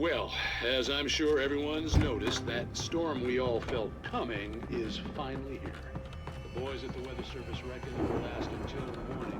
Well, as I'm sure everyone's noticed, that storm we all felt coming is finally here. The boys at the Weather Service reckon it will last until morning.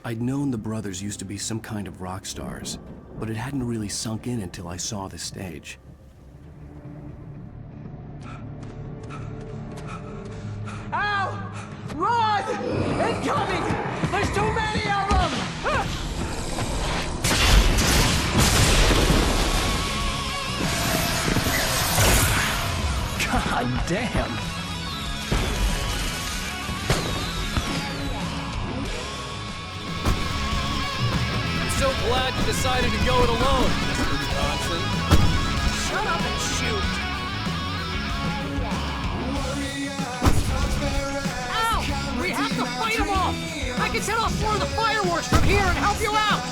I'd known the brothers used to be some kind of rock stars, but it hadn't really sunk in until I saw the stage. Ow! Run! Incoming! There's too many of them! God damn! So glad you decided to go it alone, Mr. Johnson. Shut up and shoot! Ow! We have to fight them off! I can set off more of the fireworks from here and help you out!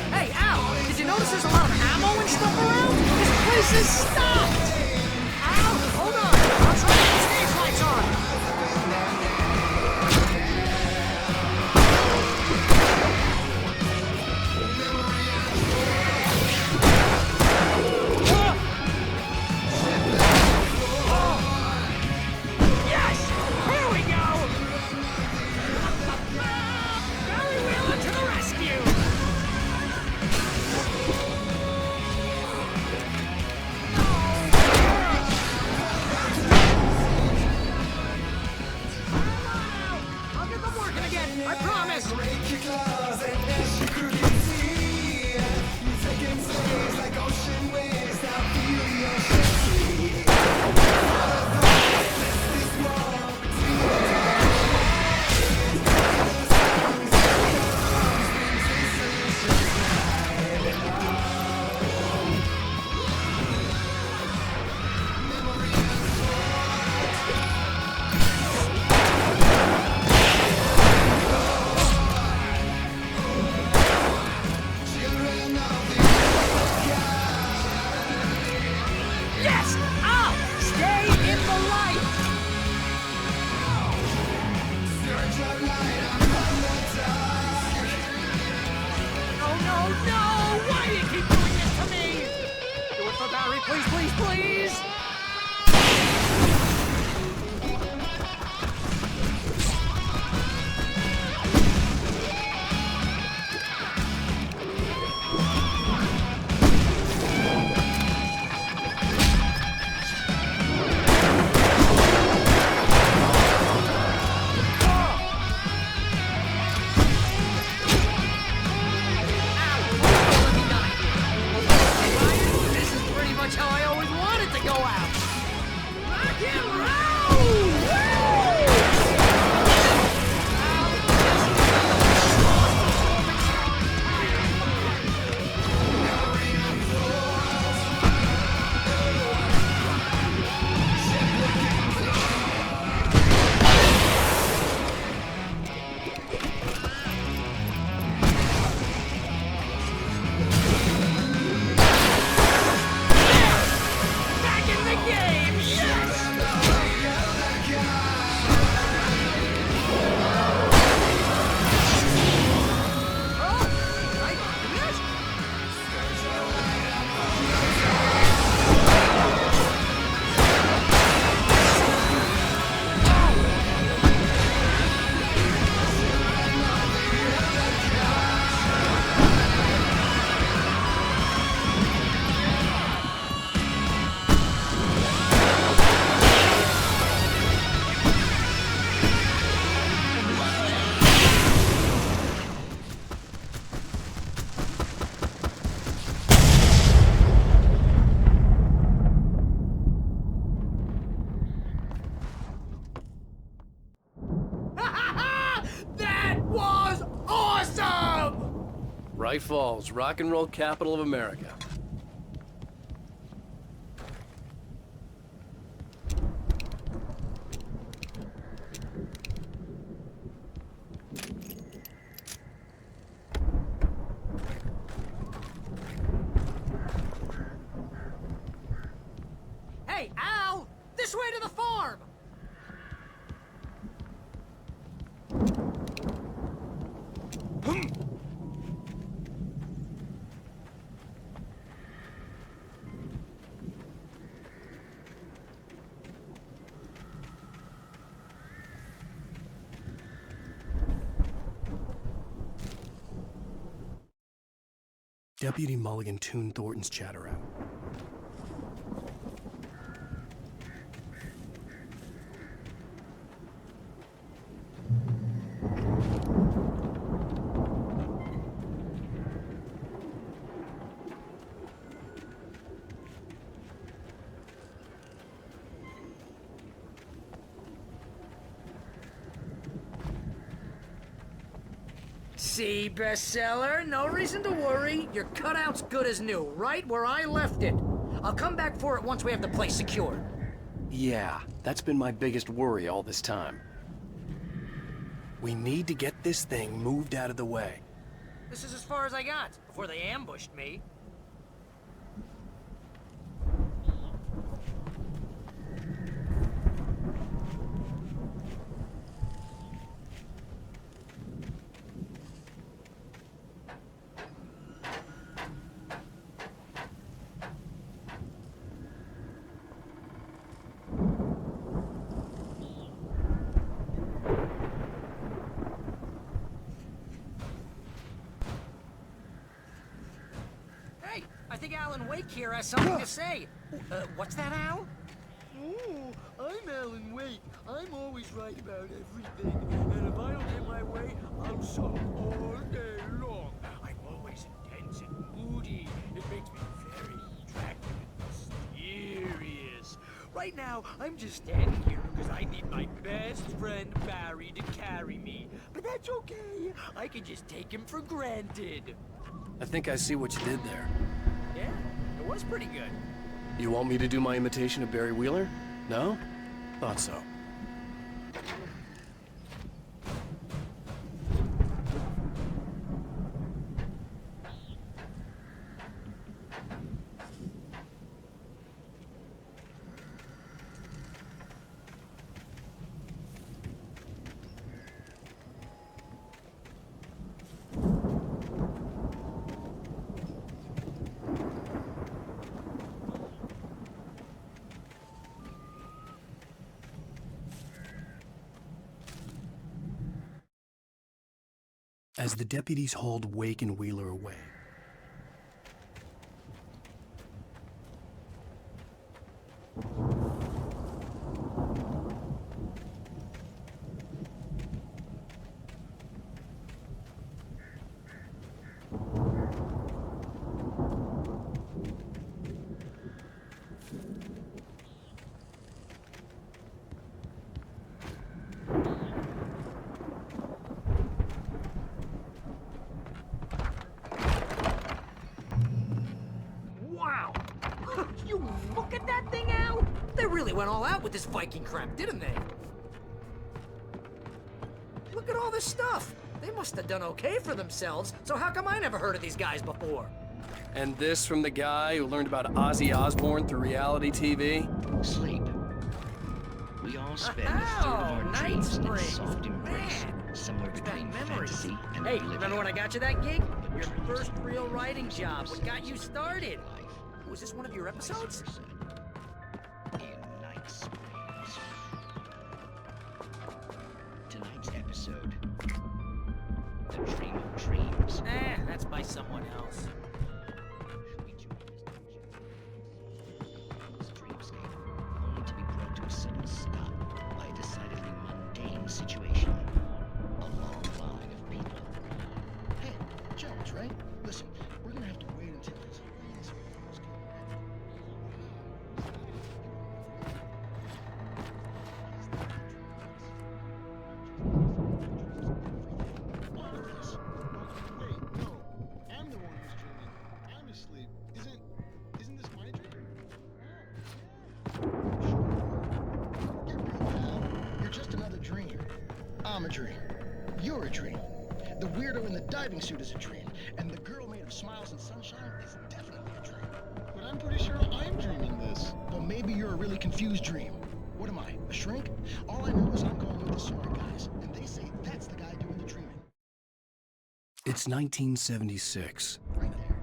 Hey, Al! Did you notice there's a lot of ammo and stuff around? This place is stocked! Al! Hold on! I'll try to get the stage lights on! Yes! Here we go! Barry Wheeler to the rescue! I promise! Yes! I'll stay in the light! No, no, no! Why do you keep doing this to me? Do it for Barry, please, please, please! This is pretty much how I always wanted to go out. Rock and roll! Back in the game! Yes! Oh, I missed. That was awesome! Right Falls, rock and roll capital of America. Hey, Al! This way to the farm! Deputy Mulligan tuned Thornton's chatter out. See, bestseller? No reason to worry. Your cutout's good as new, right where I left it. I'll come back for it once we have the place secured. Yeah, that's been my biggest worry all this time. We need to get this thing moved out of the way. This is as far as I got, before they ambushed me. Hey, I think Alan Wake here has something to say. What's that, Al? Ooh, I'm Alan Alan, wait. I'm always right about everything. And if I don't get my way, I'll sulk all day long. I'm always intense and moody. It makes me very attractive and mysterious. Right now, I'm just standing here because I need my best friend Barry to carry me. But that's okay. I can just take him for granted. I think I see what you did there. Yeah, it was pretty good. You want me to do my imitation of Barry Wheeler? No? Thought so. As the deputies hauled Wake and Wheeler away, Wow! You look at that thing, Al! They really went all out with this Viking crap, didn't they? Look at all this stuff! They must have done okay for themselves, so how come I never heard of these guys before? and this from the guy who learned about Ozzy Osbourne through reality TV? Sleep. We all spend a third of our night dreams in springs. soft embrace, Man, somewhere between memories. fantasy and Hey, oblivion. remember when I got you that gig? Your first real writing job, what got you started? Was this one of your episodes? In night springs. Tonight's episode: The Dream of Dreams. That's by someone else. We join this dreamscape, only to be brought to a sudden stop by a decidedly mundane situation. A long line of people. Hey, Jones, right? Listen, we're gonna have to wait until his hands Wait, no. I'm the one who's dreaming. I'm asleep. Isn't this my dream? Get real, pal. You're just another dream. I'm a dream. You're a dream. The weirdo in the diving suit is a dream. And the girl made of smiles and sunshine is definitely a dream. But I'm pretty sure I'm dreaming this. Well, maybe you're a really confused dream. What am I, a shrink? All I know is I'm going with the smart guys, and they say that's the guy doing the dreaming. It's 1976. Right there.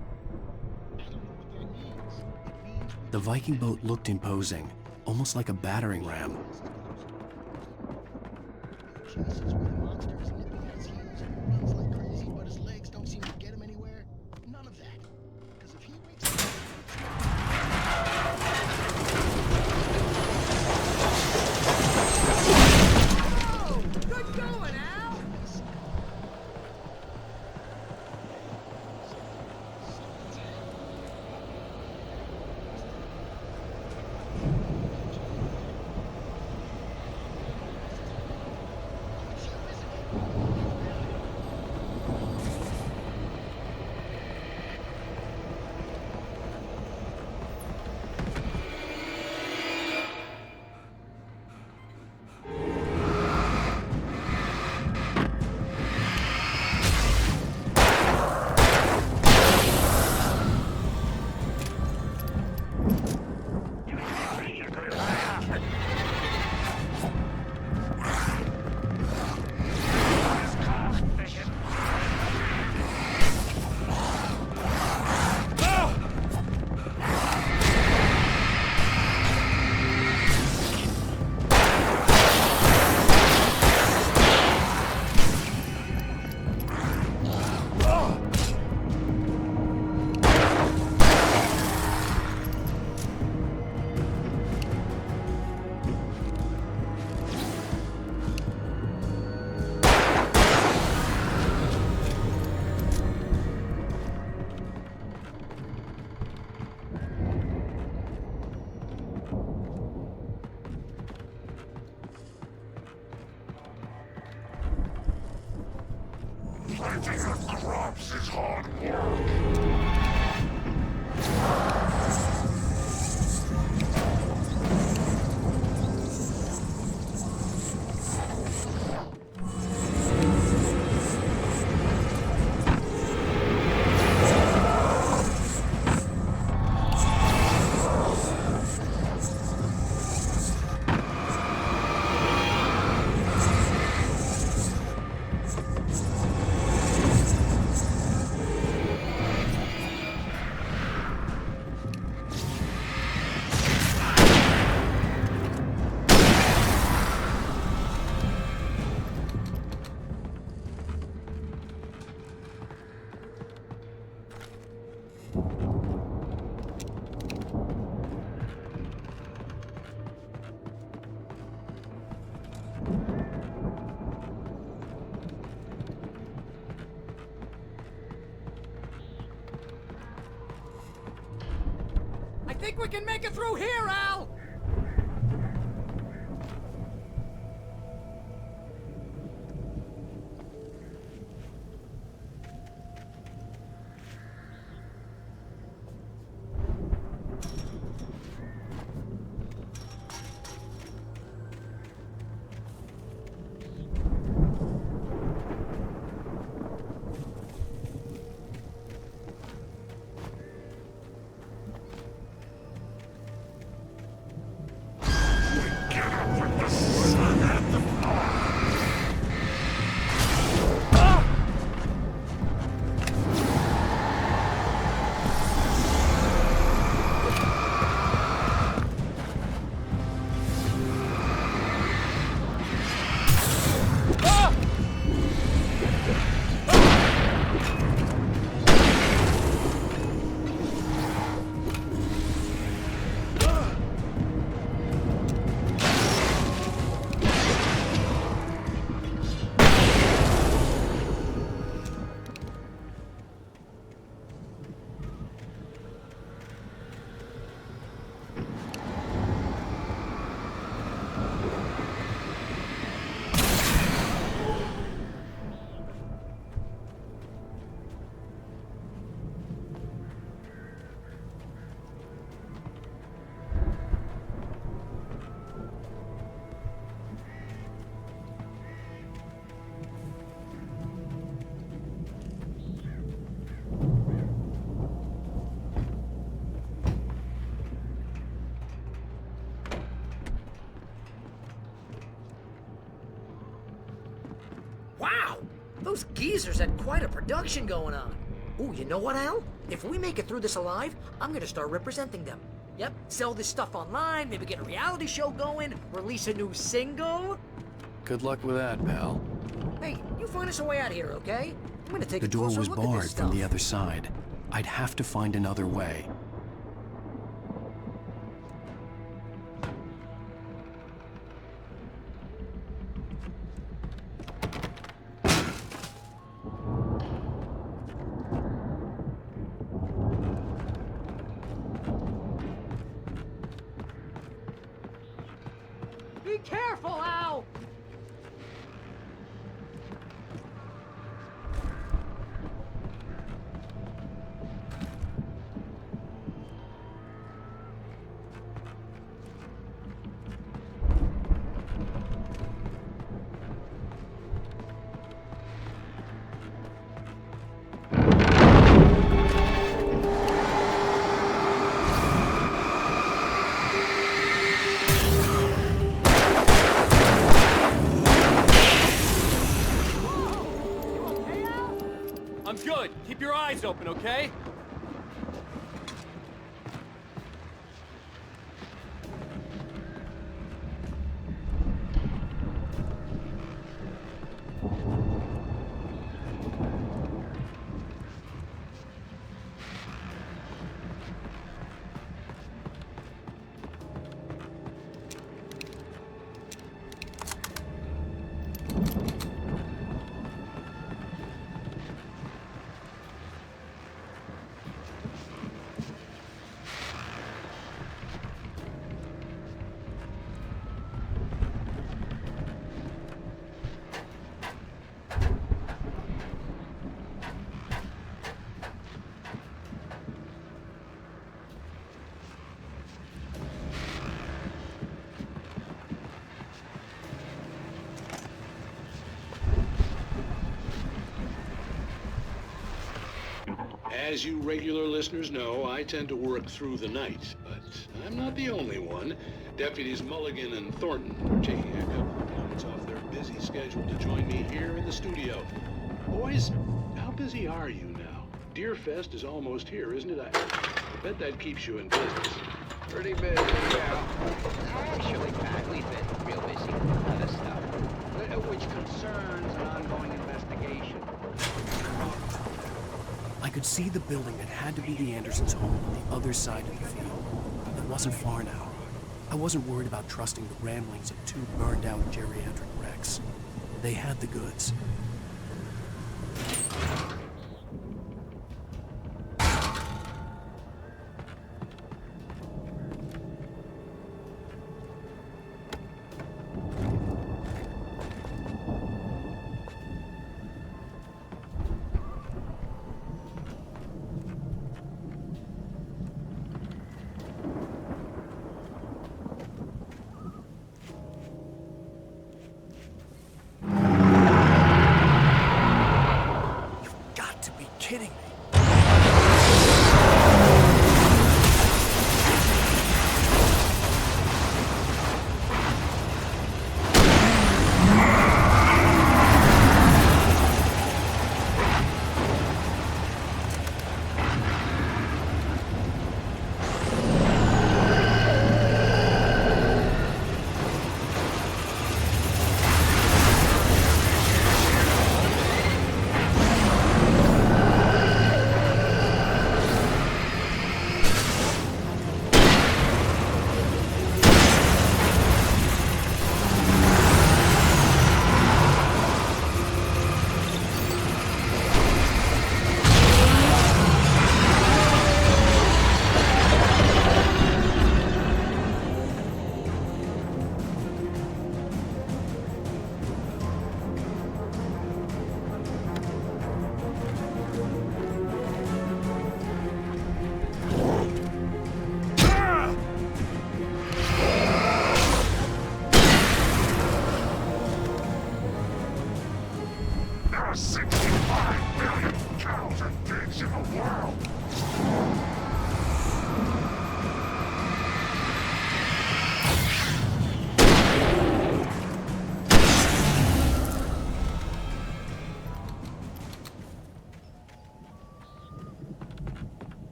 I don't know what that means. It means The Viking boat looked imposing, almost like a battering ram. cases where the monster is nipping at his heels and runs like crazy, but his legs don't seem to get him anywhere. None of that. Because if he wakes up... Oh, good going, Al! I think we can make it through here, Al! Wow! Those geezers had quite a production going on. Ooh, you know what, Al? If we make it through this alive, I'm gonna start representing them. Yep, sell this stuff online, maybe get a reality show going, release a new single. Good luck with that, pal. Hey, you find us a way out of here, okay? I'm gonna take The a door closer was look at this barred stuff. from the other side. I'd have to find another way. Be careful, Al! I'm good. Keep your eyes open, okay? As you regular listeners know, I tend to work through the night, but I'm not the only one. Deputies Mulligan and Thornton are taking a couple of moments off their busy schedule to join me here in the studio. Boys, how busy are you now? Deerfest is almost here, isn't it? I bet that keeps you in business. Pretty busy, yeah. Actually, Pat, we've been real busy with other stuff, which concerns an ongoing investigation. I could see the building that had to be the Andersons' home on the other side of the field. It wasn't far now. I wasn't worried about trusting the ramblings of two burned-out geriatric wrecks. They had the goods. Kidding me.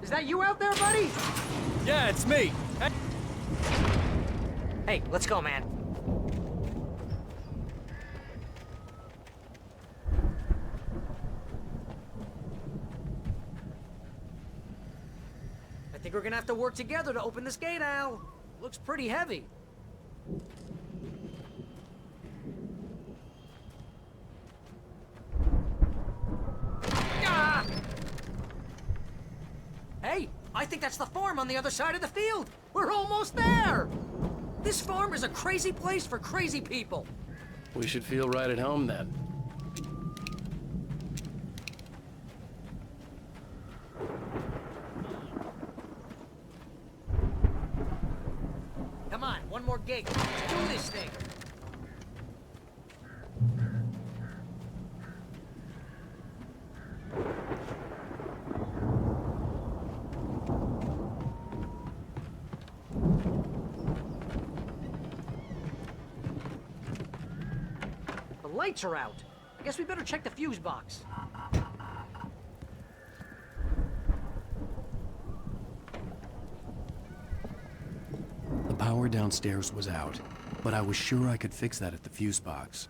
Is that you out there, buddy? Yeah, it's me. Hey, let's go, man. I think we're gonna have to work together to open this gate, Al. Looks pretty heavy. Ah! Hey, I think that's the farm on the other side of the field. We're almost there. This farm is a crazy place for crazy people. We should feel right at home then. Come on, one more gate. Let's do this thing. The lights are out. I guess we better check the fuse box. The power downstairs was out, but I was sure I could fix that at the fuse box.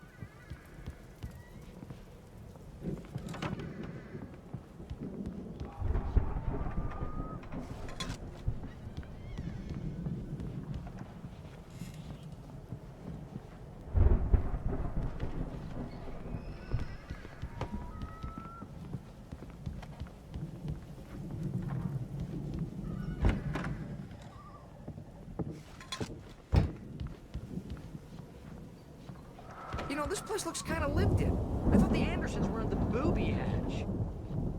You know, this place looks kind of lived in. I thought the Andersons were in the booby hatch.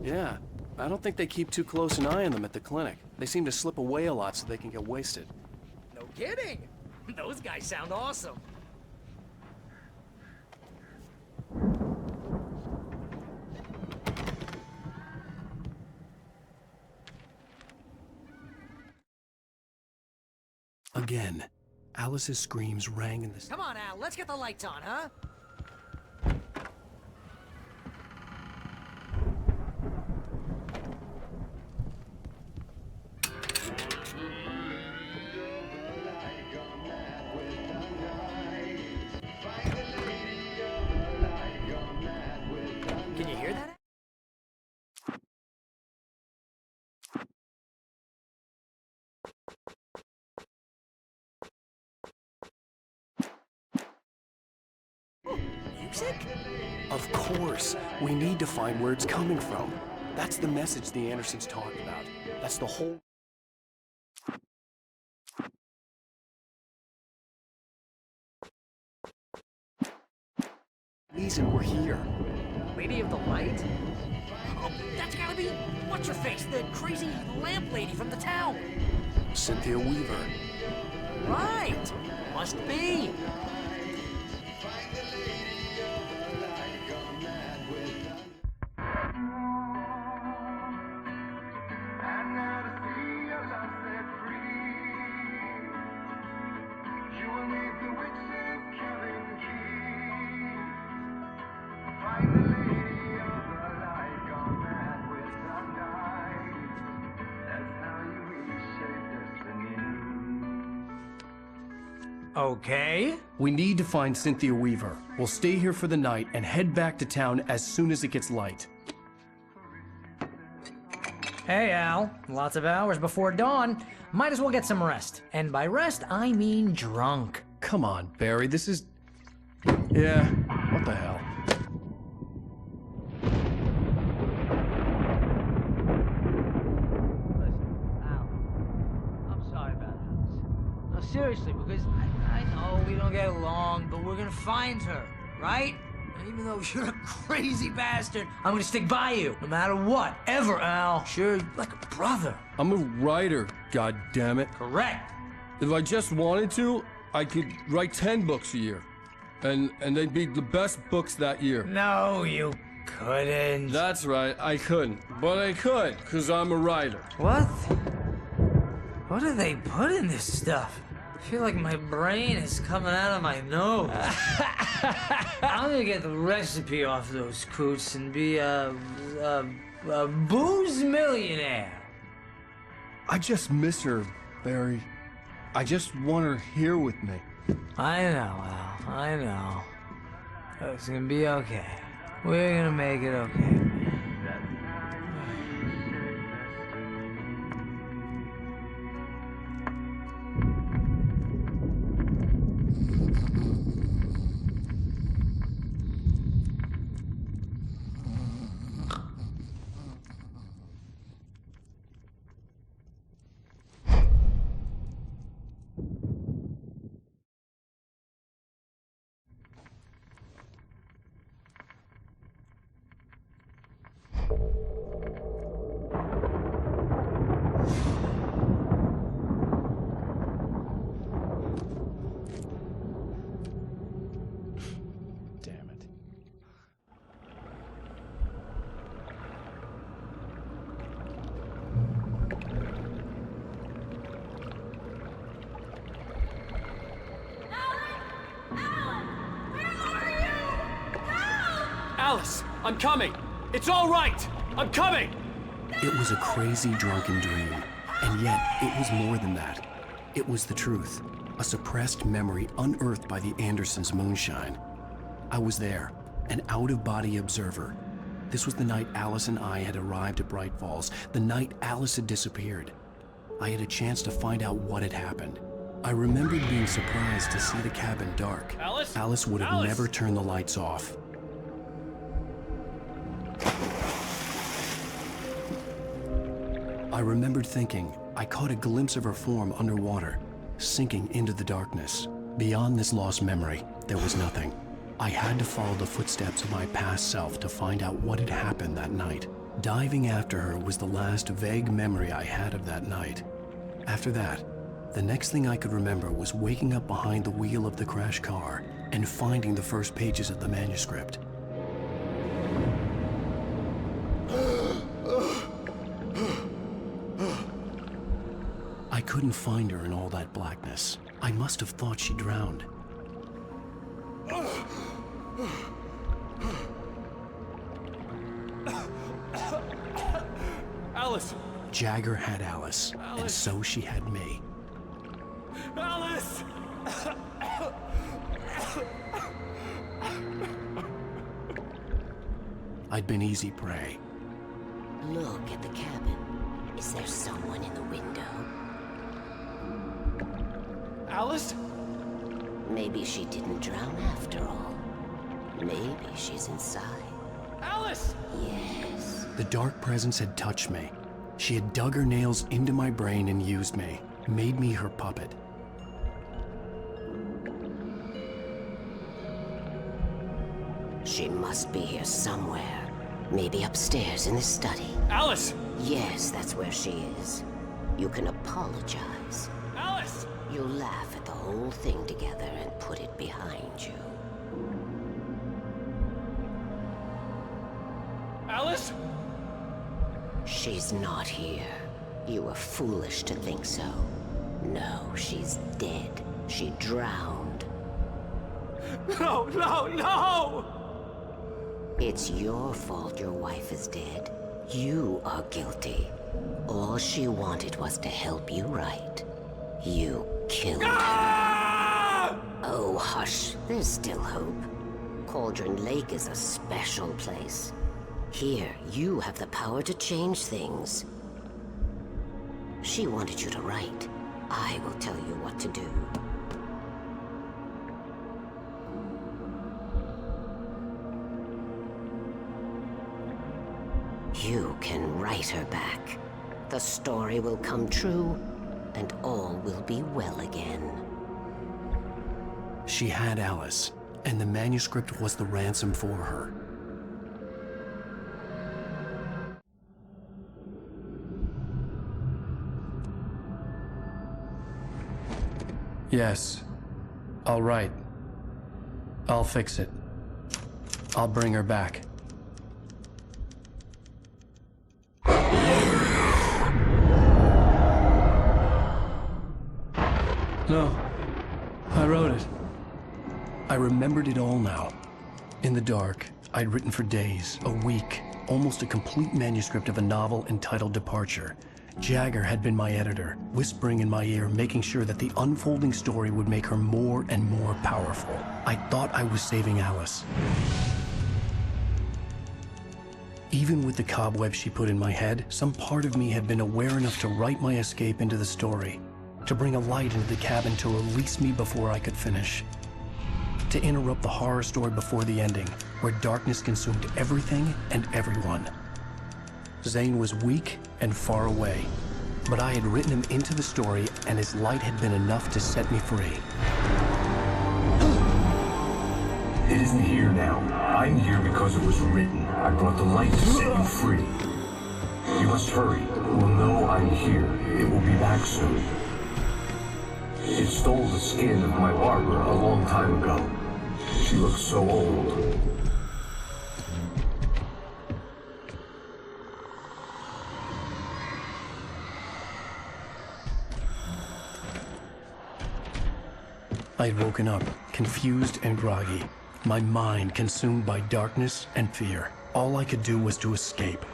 Yeah, I don't think they keep too close an eye on them at the clinic. They seem to slip away a lot so they can get wasted. No kidding. Those guys sound awesome. Again, Alice's screams rang in the... Come on, Al, let's get the lights on, huh? Can you hear that? Music? Of course. We need to find where it's coming from. That's the message the Andersons talked about. That's the whole... reason we're here. Lady of the Light? Oh, that's gotta be... what's-her-face, the crazy lamp lady from the town. Cynthia Weaver. Right. Must be. Okay. We need to find Cynthia Weaver. We'll stay here for the night and head back to town as soon as it gets light. Hey, Al. Lots of hours before dawn. Might as well get some rest. And by rest, I mean drunk. Come on, Barry, this is... Yeah, what the hell? Listen, Al. I'm sorry about Alice. No, seriously, because I know we don't get along, but we're gonna find her, right? And even though you're a crazy bastard, I'm gonna stick by you, no matter what, ever, Al. Sure, like a brother. I'm a writer, goddammit. Correct. If I just wanted to, I could write 10 books a year. And they'd be the best books that year. No, you couldn't. That's right, I couldn't. But I could, because I'm a writer. What? What do they put in this stuff? I feel like my brain is coming out of my nose. I'm gonna get the recipe off those coots and be a booze millionaire. I just miss her, Barry. I just want her here with me. I know, Al. I know. It's gonna be okay. We're gonna make it okay. Damn it. Alice, I'm coming. It's all right. I'm coming. It was a crazy drunken dream, and yet it was more than that. It was the truth, a suppressed memory unearthed by the Andersons' moonshine. I was there, an out-of-body observer. This was the night Alice and I had arrived at Bright Falls, the night Alice had disappeared. I had a chance to find out what had happened. I remembered being surprised to see the cabin dark. Alice? Alice would have never turned the lights off. I remembered thinking I caught a glimpse of her form underwater, sinking into the darkness. Beyond this lost memory, there was nothing. I had to follow the footsteps of my past self to find out what had happened that night. Diving after her was the last vague memory I had of that night. After that, the next thing I could remember was waking up behind the wheel of the crashed car and finding the first pages of the manuscript. I couldn't find her in all that blackness. I must have thought she drowned. Alice! Jagger had Alice, and so she had me. Alice! I'd been easy prey. Look at the cabin. Is there someone in the window? Alice? Maybe she didn't drown after all. Maybe she's inside. Alice! Yes. The dark presence had touched me. She had dug her nails into my brain and used me, made me her puppet. She must be here somewhere. Maybe upstairs in the study. Alice! Yes, that's where she is. You can apologize. Alice! You'll laugh at the whole thing together and put it behind you. Alice? She's not here. You were foolish to think so. No, she's dead. She drowned. No, no, no! It's your fault your wife is dead. You are guilty. All she wanted was to help you right. You killed her. Oh, hush. There's still hope. Cauldron Lake is a special place. Here, you have the power to change things. She wanted you to write. I will tell you what to do. You can write her back. The story will come true, and all will be well again. She had Alice, and the manuscript was the ransom for her. Yes. All right. I'll fix it. I'll bring her back. No. I wrote it. I remembered it all now. In the dark, I'd written for days, a week, almost a complete manuscript of a novel entitled Departure. Jagger had been my editor, whispering in my ear, making sure that the unfolding story would make her more and more powerful. I thought I was saving Alice. Even with the cobwebs she put in my head, some part of me had been aware enough to write my escape into the story, to bring a light into the cabin to release me before I could finish, to interrupt the horror story before the ending, where darkness consumed everything and everyone. Zane was weak and far away, but I had written him into the story, and his light had been enough to set me free. It isn't here now. I'm here because it was written. I brought the light to set you free. You must hurry. It will know I'm here. It will be back soon. It stole the skin of my Barbara a long time ago. She looks so old. I had woken up, confused and groggy, my mind consumed by darkness and fear. All I could do was to escape.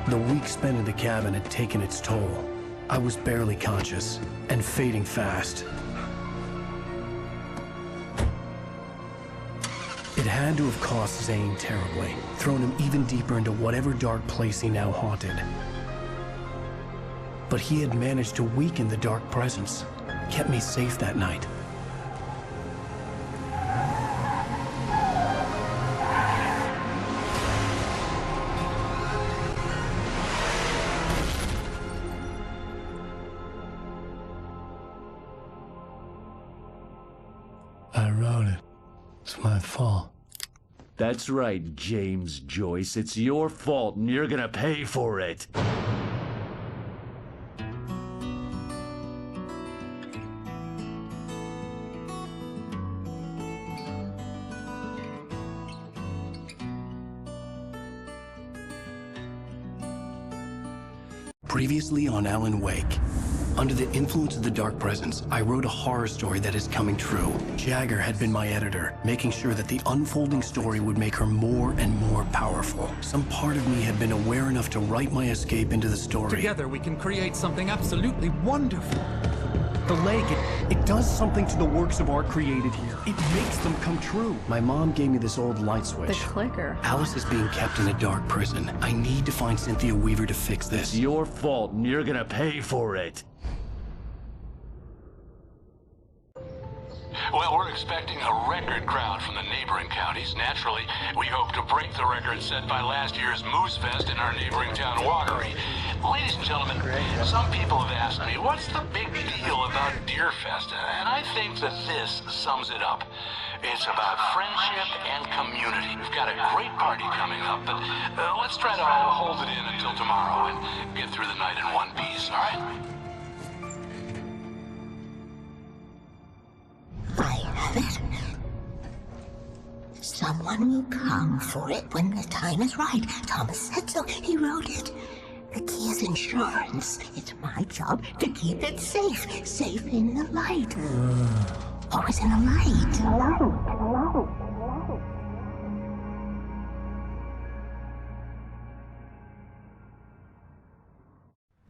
The week spent in the cabin had taken its toll. I was barely conscious, and fading fast. It had to have cost Zane terribly, thrown him even deeper into whatever dark place he now haunted. But he had managed to weaken the dark presence, kept me safe that night. I wrote it. It's my fault. That's right, James Joyce. It's your fault, and you're gonna pay for it. Previously on Alan Wake. Under the influence of the dark presence, I wrote a horror story that is coming true. Jagger had been my editor, making sure that the unfolding story would make her more and more powerful. Some part of me had been aware enough to write my escape into the story. Together we can create something absolutely wonderful. The lake, it does something to the works of art created here. It makes them come true. My mom gave me this old light switch. The clicker. Alice is being kept in a dark prison. I need to find Cynthia Weaver to fix this. It's your fault, and you're gonna pay for it. Well, we're expecting a record crowd from the neighboring counties. Naturally, we hope to break the record set by last year's Moose Fest in our neighboring town, Watery. Ladies and gentlemen, some people have asked me, what's the big deal about Deer Fest? And I think that this sums it up. It's about friendship and community. We've got a great party coming up, but let's try to hold it in until tomorrow and get through the night in one piece, all right? I have it. Someone will come for it when the time is right. Thomas said so. He wrote it. The key is insurance. It's my job to keep it safe. Safe in the light. Always in the light.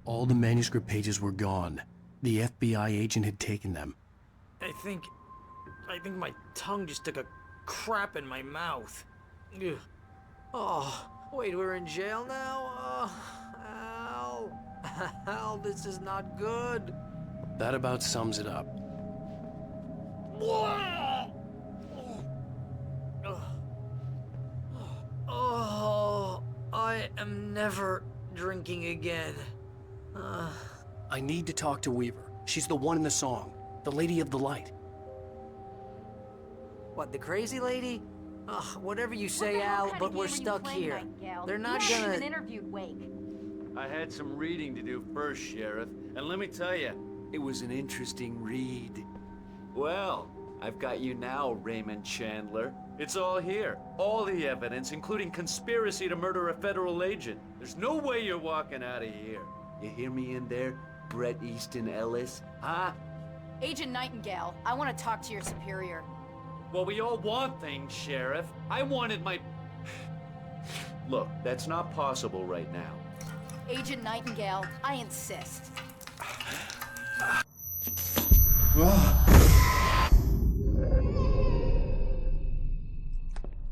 All the manuscript pages were gone. The FBI agent had taken them. I think my tongue just took a crap in my mouth. Ugh. Oh, wait, we're in jail now? Al, this is not good. That about sums it up. Oh, I am never drinking again. I need to talk to Weaver. She's the one in the song. The Lady of the Light. What, the crazy lady? Ugh, whatever you say, Al, but we're stuck here. They're not gonna... even interviewed Wake. I had some reading to do first, Sheriff, and let me tell you, it was an interesting read. Well, I've got you now, Raymond Chandler. It's all here. All the evidence, including conspiracy to murder a federal agent. There's no way you're walking out of here. You hear me in there, Bret Easton Ellis? Huh? Agent Nightingale, I want to talk to your superior. Well, we all want things, Sheriff. I wanted my... Look, that's not possible right now. Agent Nightingale, I insist.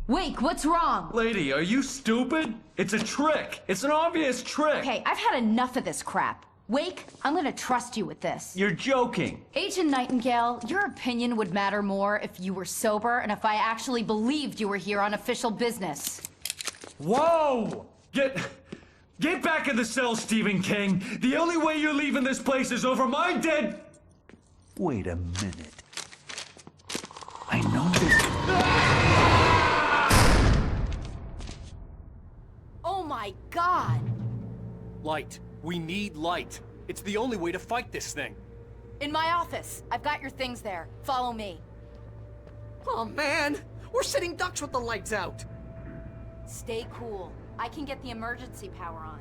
Wake, what's wrong? Lady, are you stupid? It's a trick. It's an obvious trick. Okay, I've had enough of this crap. Wake, I'm gonna trust you with this. You're joking. Agent Nightingale, your opinion would matter more if you were sober and if I actually believed you were here on official business. Whoa! Get back in the cell, Stephen King. The only way you're leaving this place is over my dead... Wait a minute. I know this... Oh my God! Light. We need light. It's the only way to fight this thing. In my office. I've got your things there. Follow me. Oh man, we're sitting ducks with the lights out. Stay cool. I can get the emergency power on.